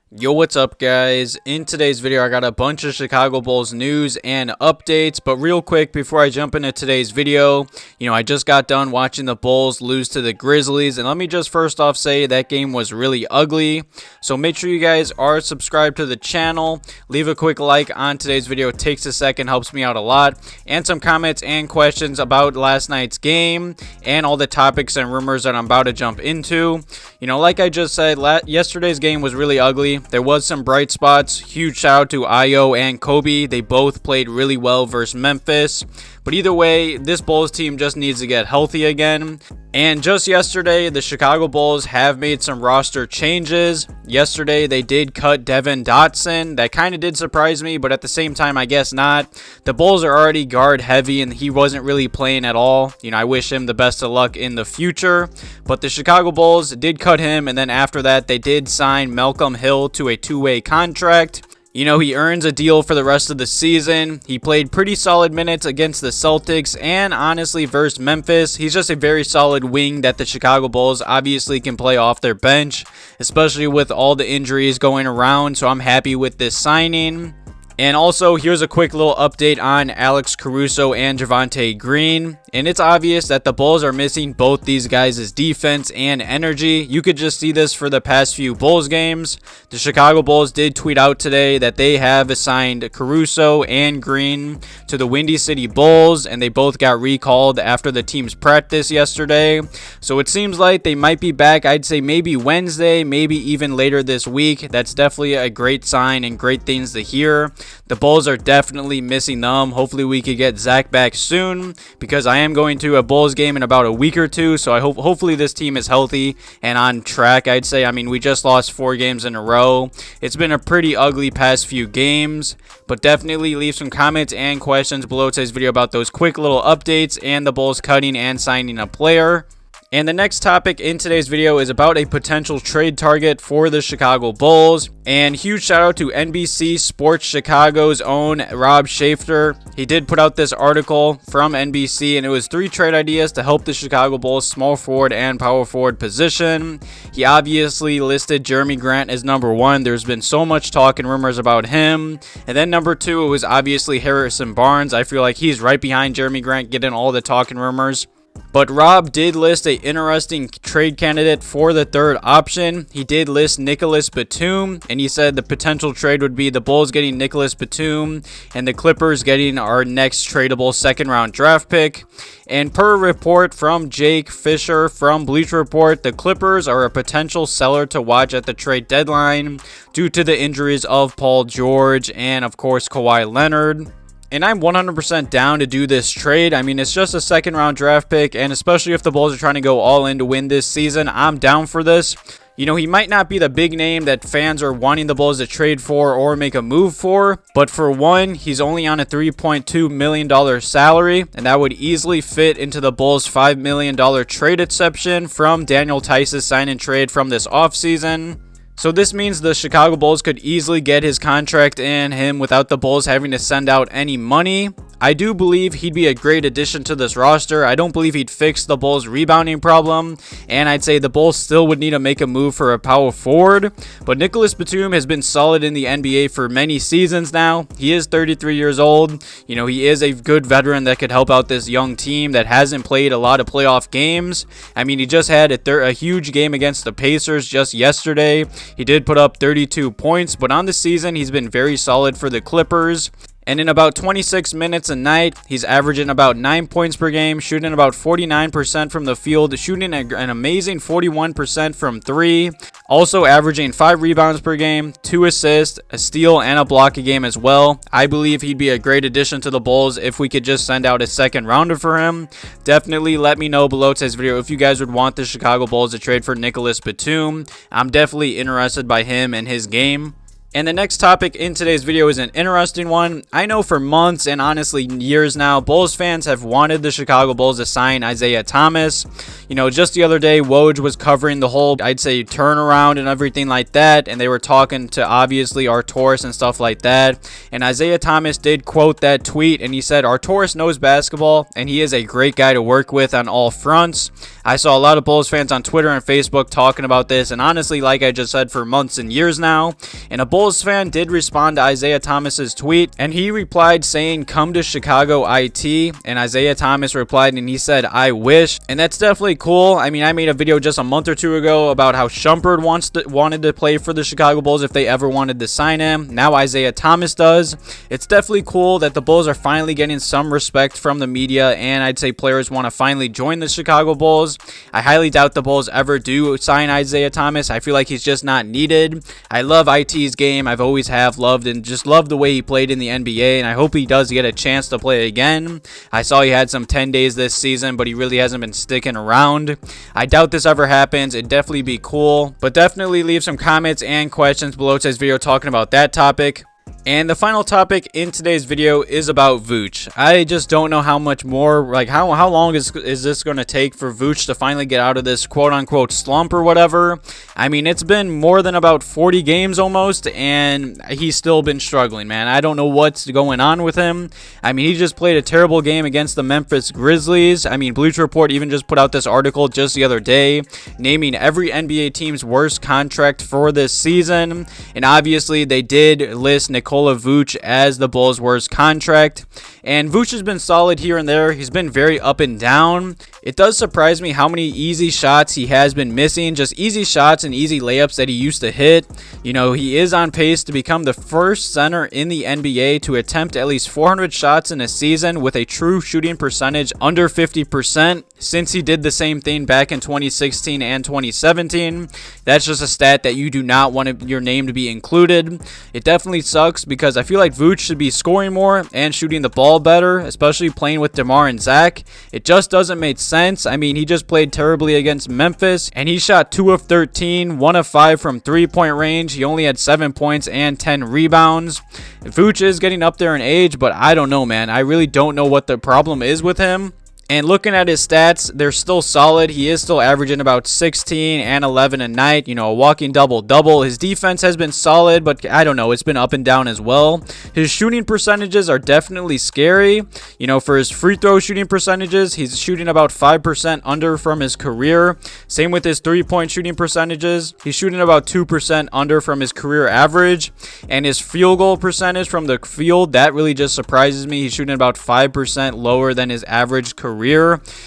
Yo, what's up, guys? In today's video, I got a bunch of Chicago Bulls news and updates, but real quick before I jump into today's video, I just got done watching the Bulls lose to the Grizzlies, and let me just first off say that game was really ugly. So make sure you guys are subscribed to the channel, leave a quick like on today's video. It takes a second, helps me out a lot, and some comments and questions about last night's game and all the topics and rumors that I'm about to jump into. Like I just said, yesterday's game was really ugly. There was some bright spots. Huge shout out to Ayo and Coby. They both played really well versus Memphis. But either way, this Bulls team just needs to get healthy again. And just yesterday, the Chicago Bulls have made some roster changes. Yesterday, they did cut Devin Dotson. That kind of did surprise me, but at the same time, I guess not. The Bulls are already guard heavy, and he wasn't really playing at all. I wish him the best of luck in the future. But the Chicago Bulls did cut him, and then after that, they did sign Malcolm Hill to a two-way contract. He earns a deal for the rest of the season. He played pretty solid minutes against the Celtics and honestly versus Memphis. He's just a very solid wing that the Chicago Bulls obviously can play off their bench, especially with all the injuries going around. So I'm happy with this signing. And also, here's a quick little update on Alex Caruso and Javonte Green. And it's obvious that the Bulls are missing both these guys' defense and energy. You could just see this for the past few Bulls games. The Chicago Bulls did tweet out today that they have assigned Caruso and Green to the Windy City Bulls, and they both got recalled after the team's practice yesterday. So it seems like they might be back, I'd say maybe Wednesday, maybe even later this week. That's definitely a great sign and great things to hear. The Bulls are definitely missing them. Hopefully we could get Zach back soon, because I am going to a Bulls game in about a week or two. So I hopefully this team is healthy and on track, I'd say. We just lost 4 games in a row. It's been a pretty ugly past few games, but definitely leave some comments and questions below today's video about those quick little updates and the Bulls cutting and signing a player. And the next topic in today's video is about a potential trade target for the Chicago Bulls. And huge shout out to NBC Sports Chicago's own Rob Schaefer. He did put out this article from NBC, and it was 3 trade ideas to help the Chicago Bulls small forward and power forward position. He obviously listed Jeremy Grant as number 1. There's been so much talk and rumors about him. And then number 2, it was obviously Harrison Barnes. I feel like he's right behind Jeremy Grant getting all the talk and rumors. But Rob did list an interesting trade candidate for the third option. He did list Nicolas Batum, and he said the potential trade would be the Bulls getting Nicolas Batum and the Clippers getting our next tradable second-round draft pick. And per report from Jake Fisher from Bleacher Report, the Clippers are a potential seller to watch at the trade deadline due to the injuries of Paul George and, of course, Kawhi Leonard. And I'm 100% down to do this trade. It's just a second-round draft pick, and especially if the Bulls are trying to go all in to win this season, I'm down for this. He might not be the big name that fans are wanting the Bulls to trade for or make a move for, but for one, he's only on a $3.2 million salary, and that would easily fit into the Bulls' $5 million trade exception from Daniel Theis's sign and trade from this offseason. So this means the Chicago Bulls could easily get his contract and him without the Bulls having to send out any money. I do believe he'd be a great addition to this roster. I don't believe he'd fix the Bulls' rebounding problem, and I'd say the Bulls still would need to make a move for a power forward. But Nicolas Batum has been solid in the NBA for many seasons now. He is 33 years old. He is a good veteran that could help out this young team that hasn't played a lot of playoff games. He just had a huge game against the Pacers just yesterday. He did put up 32 points, but on the season, he's been very solid for the Clippers. And in about 26 minutes a night, he's averaging about 9 points per game, shooting about 49% from the field, shooting an amazing 41% from 3. Also averaging 5 rebounds per game, 2 assists, a steal, and a block a game as well. I believe he'd be a great addition to the Bulls if we could just send out a second rounder for him. Definitely let me know below today's video if you guys would want the Chicago Bulls to trade for Nicolas Batum. I'm definitely interested by him and his game. And the next topic in today's video is an interesting one. I know for months and honestly years now, Bulls fans have wanted the Chicago Bulls to sign Isaiah Thomas. You know, just the other day, Woj was covering the whole, I'd say, turnaround and everything like that. And they were talking to, obviously, Arturas and stuff like that. And Isaiah Thomas did quote that tweet, and he said, Arturas knows basketball, and he is a great guy to work with on all fronts. I saw a lot of Bulls fans on Twitter and Facebook talking about this, and honestly, like I just said, for months and years now. And a Bulls fan did respond to Isaiah Thomas's tweet, and he replied saying, "Come to Chicago IT." And Isaiah Thomas replied, and he said, "I wish." And that's definitely cool. I mean, I made a video just a month or two ago about how Shumpert wanted to play for the Chicago Bulls if they ever wanted to sign him. Now Isaiah Thomas does. It's definitely cool that the Bulls are finally getting some respect from the media, and I'd say players want to finally join the Chicago Bulls. I highly doubt the Bulls ever do sign Isaiah Thomas. I feel like he's just not needed. I love IT's game. I've always loved and just loved the way he played in the NBA, and I hope he does get a chance to play again. I saw he had some 10 days this season, but he really hasn't been sticking around. I doubt this ever happens. It'd definitely be cool, but definitely leave some comments and questions below today's video talking about that topic. And the final topic in today's video is about Vooch. I just don't know how much more, like how long is this going to take for Vooch to finally get out of this quote-unquote slump or whatever. I mean, it's been more than about 40 games almost, and he's still been struggling, man. I don't know what's going on with him. I mean, he just played a terrible game against the Memphis Grizzlies. I mean, Bleacher Report even just put out this article just the other day naming every NBA team's worst contract for this season, and obviously they did list Nikola Vucevic as the Bulls' worst contract. And Vucevic has been solid here and there. He's been very up and down. It does surprise me how many easy shots he has been missing. Just easy shots and easy layups that he used to hit. You know, he is on pace to become the first center in the NBA to attempt at least 400 shots in a season with a true shooting percentage under 50% since he did the same thing back in 2016 and 2017. That's just a stat that you do not want your name to be included. It definitely sucks because I feel like Vooch should be scoring more and shooting the ball better, especially playing with DeMar and Zach. It just doesn't make sense. I mean, he just played terribly against Memphis, and he shot 2 of 13, 1 of 5 from three-point range. He only had 7 points and 10 rebounds. Vooch is getting up there in age, but I don't know, man. I really don't know what the problem is with him. And looking at his stats, they're still solid. He is still averaging about 16 and 11 a night, you know, a walking double-double. His defense has been solid, but I don't know, it's been up and down as well. His shooting percentages are definitely scary. You know, for his free throw shooting percentages, he's shooting about 5% under from his career. Same with his three-point shooting percentages. He's shooting about 2% under from his career average. And his field goal percentage from the field, that really just surprises me. He's shooting about 5% lower than his average career.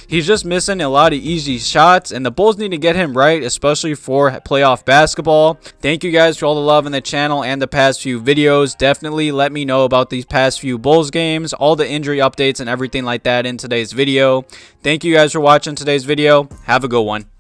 He's just missing a lot of easy shots, and the Bulls need to get him right, especially for playoff basketball. Thank you guys for all the love in the channel and the past few videos. Definitely let me know about these past few Bulls games, all the injury updates and everything like that in today's video. Thank you guys for watching today's video. Have a good one.